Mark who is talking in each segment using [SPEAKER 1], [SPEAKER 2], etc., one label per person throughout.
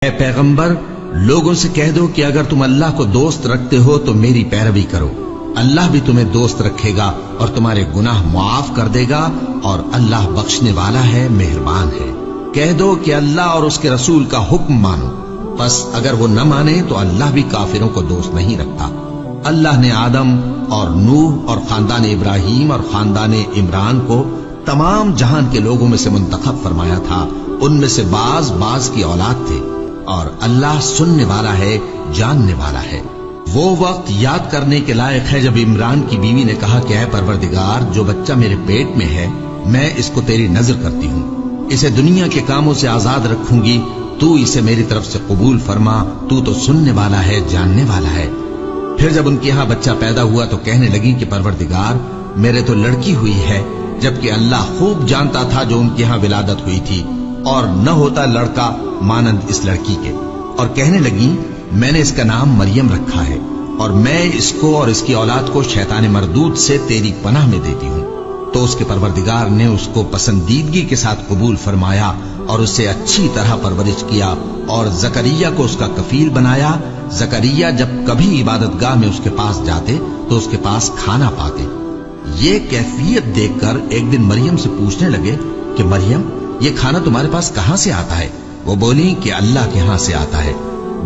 [SPEAKER 1] اے پیغمبر، لوگوں سے کہہ دو کہ اگر تم اللہ کو دوست رکھتے ہو تو میری پیروی کرو، اللہ بھی تمہیں دوست رکھے گا اور تمہارے گناہ معاف کر دے گا، اور اللہ بخشنے والا ہے، مہربان ہے۔ کہہ دو کہ اللہ اور اس کے رسول کا حکم مانو، پس اگر وہ نہ مانے تو اللہ بھی کافروں کو دوست نہیں رکھتا۔ اللہ نے آدم اور نوح اور خاندان ابراہیم اور خاندان عمران کو تمام جہان کے لوگوں میں سے منتخب فرمایا تھا، ان میں سے بعض کی اولاد تھے، اور اللہ سننے والا ہے، جاننے والا ہے۔ وہ وقت یاد کرنے کے لائق ہے جب عمران کی بیوی نے کہا کہ اے پروردگار، جو بچہ میرے پیٹ میں ہے میں اس کو تیری نذر کرتی ہوں، اسے دنیا کے کاموں سے آزاد رکھوں گی، تو اسے میری طرف سے قبول فرما، تو سننے والا ہے، جاننے والا ہے۔ پھر جب ان کے یہاں بچہ پیدا ہوا تو کہنے لگی کہ پروردگار، میرے تو لڑکی ہوئی ہے، جبکہ اللہ خوب جانتا تھا جو ان کے یہاں ولادت ہوئی تھی، اور نہ ہوتا لڑکا مانند اس لڑکی کے۔ اور کہنے لگی میں نے اس کا نام مریم رکھا ہے، اور میں اس کو اور اس کی اولاد کو شیطان مردود سے تیری پناہ میں دیتی ہوں۔ تو اس کے پروردگار نے اس کو پسندیدگی کے ساتھ قبول فرمایا اور اسے اچھی طرح پرورش کیا، اور زکریا کو اس کا کفیل بنایا۔ زکریا جب کبھی عبادت گاہ میں اس کے پاس جاتے تو اس کے پاس کھانا پاتے۔ یہ کیفیت دیکھ کر ایک دن مریم سے پوچھنے لگے کہ مریم، یہ کھانا تمہارے پاس کہاں سے آتا ہے؟ وہ بولی کہ اللہ کے ہاں سے آتا ہے،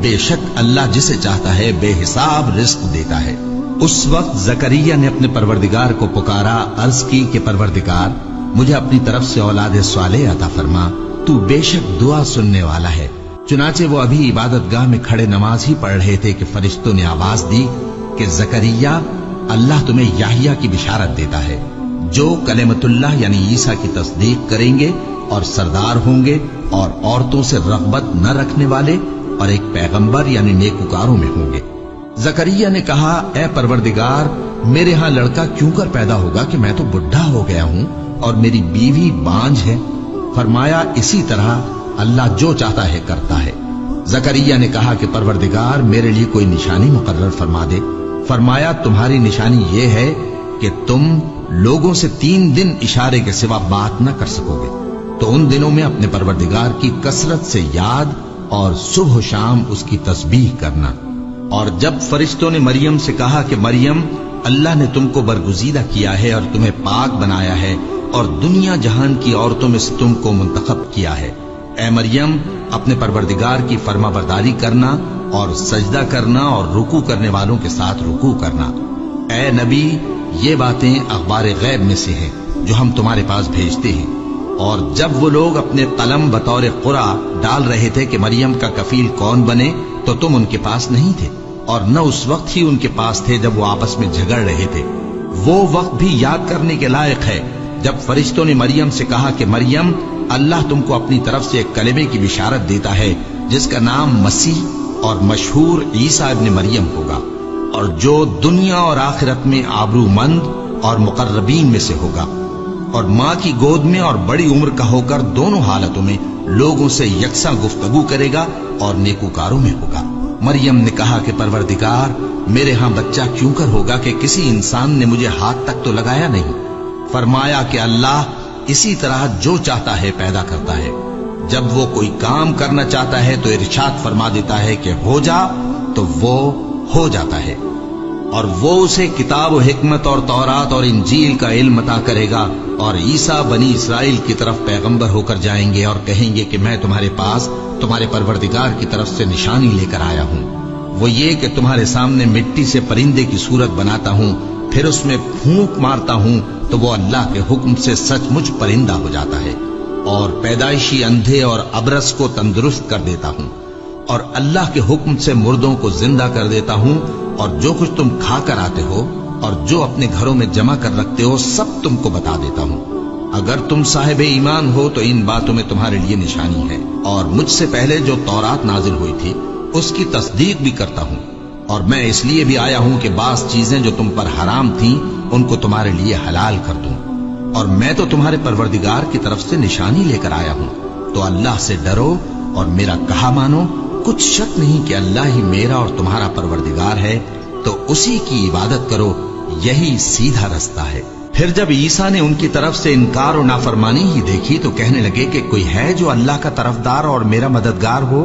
[SPEAKER 1] بے شک اللہ جسے چاہتا ہے بے حساب رزق دیتا ہے۔ اس وقت زکریا نے اپنے پروردگار کو پکارا، عرض کی کہ پروردگار، مجھے اپنی طرف سے اولاد صالح عطا فرما، تو بے شک دعا سننے والا ہے۔ چنانچہ وہ ابھی عبادت گاہ میں کھڑے نماز ہی پڑھ رہے تھے کہ فرشتوں نے آواز دی کہ زکریا، اللہ تمہیں یحییٰ کی بشارت دیتا ہے، جو کلمۃ اللہ یعنی عیسیٰ کی تصدیق کریں گے اور سردار ہوں گے، اور عورتوں سے رغبت نہ رکھنے والے، اور ایک پیغمبر یعنی نیکوکاروں میں ہوں گے۔ زکریا نے کہا اے پروردگار، میرے ہاں لڑکا کیوں کر پیدا ہوگا کہ میں تو بڈھا ہو گیا ہوں اور میری بیوی بانجھ ہے؟ فرمایا اسی طرح اللہ جو چاہتا ہے کرتا ہے۔ زکریا نے کہا کہ پروردگار، میرے لیے کوئی نشانی مقرر فرما دے۔ فرمایا تمہاری نشانی یہ ہے کہ تم لوگوں سے 3 دن اشارے کے سوا بات نہ کر سکو گے، تو ان دنوں میں اپنے پروردگار کی کثرت سے یاد اور صبح و شام اس کی تسبیح کرنا۔ اور جب فرشتوں نے مریم سے کہا کہ مریم، اللہ نے تم کو برگزیدہ کیا ہے اور تمہیں پاک بنایا ہے اور دنیا جہان کی عورتوں میں سے تم کو منتخب کیا ہے، اے مریم اپنے پروردگار کی فرما برداری کرنا اور سجدہ کرنا اور رکوع کرنے والوں کے ساتھ رکوع کرنا۔ اے نبی، یہ باتیں اخبار غیب میں سے ہیں جو ہم تمہارے پاس بھیجتے ہیں۔ اور جب وہ لوگ اپنے قلم بطور قرعہ ڈال رہے تھے کہ مریم کا کفیل کون بنے، تو تم ان کے پاس نہیں تھے، اور نہ اس وقت ہی ان کے پاس تھے جب وہ آپس میں جھگڑ رہے تھے۔ وہ وقت بھی یاد کرنے کے لائق ہے جب فرشتوں نے مریم سے کہا کہ مریم، اللہ تم کو اپنی طرف سے ایک کلمے کی بشارت دیتا ہے جس کا نام مسیح اور مشہور عیسیٰ ابن مریم ہوگا، اور جو دنیا اور آخرت میں آبرو مند اور مقربین میں سے ہوگا، اور ماں کی گود میں اور بڑی عمر کا ہو کر دونوں حالتوں میں لوگوں سے یکساں گفتگو کرے گا اور نیکوکاروں میں ہوگا۔ مریم نے کہا کہ پروردگار، میرے ہاں بچہ کیوں کر ہوگا کہ کسی انسان نے مجھے ہاتھ تک تو لگایا نہیں؟ فرمایا کہ اللہ اسی طرح جو چاہتا ہے پیدا کرتا ہے، جب وہ کوئی کام کرنا چاہتا ہے تو ارشاد فرما دیتا ہے کہ ہو جا، تو وہ ہو جاتا ہے۔ اور وہ اسے کتاب و حکمت اور تورات اور انجیل کا علم عطا کرے گا، اور عیسیٰ بنی اسرائیل کی طرف پیغمبر ہو کر جائیں گے اور کہیں گے کہ میں تمہارے پاس تمہارے پروردگار کی طرف سے نشانی لے کر آیا ہوں، وہ یہ کہ تمہارے سامنے مٹی سے پرندے کی صورت بناتا ہوں، پھر اس میں پھونک مارتا ہوں تو وہ اللہ کے حکم سے سچ مچ پرندہ ہو جاتا ہے، اور پیدائشی اندھے اور ابرص کو تندرست کر دیتا ہوں، اور اللہ کے حکم سے مردوں کو زندہ کر دیتا ہوں، اور جو کچھ تم کھا کر آتے ہو اور جو اپنے گھروں میں جمع کر رکھتے ہو سب تم کو بتا دیتا ہوں۔ اگر تم صاحب ایمان ہو تو ان باتوں میں تمہارے لیے نشانی ہے، اور مجھ سے پہلے جو تورات نازل ہوئی تھی اس کی تصدیق بھی کرتا ہوں، اور میں اس لیے بھی آیا ہوں کہ بعض چیزیں جو تم پر حرام تھیں ان کو تمہارے لیے حلال کر دوں، اور میں تو تمہارے پروردگار کی طرف سے نشانی لے کر آیا ہوں، تو اللہ سے ڈرو اور میرا کہا مانو۔ کچھ شک نہیں کہ اللہ ہی میرا اور تمہارا پروردگار ہے، تو اسی کی عبادت کرو، یہی سیدھا رستہ ہے۔ پھر جب عیسیٰ نے ان کی طرف سے انکار و نافرمانی ہی دیکھی تو کہنے لگے کہ کوئی ہے جو اللہ کا طرفدار اور میرا مددگار ہو؟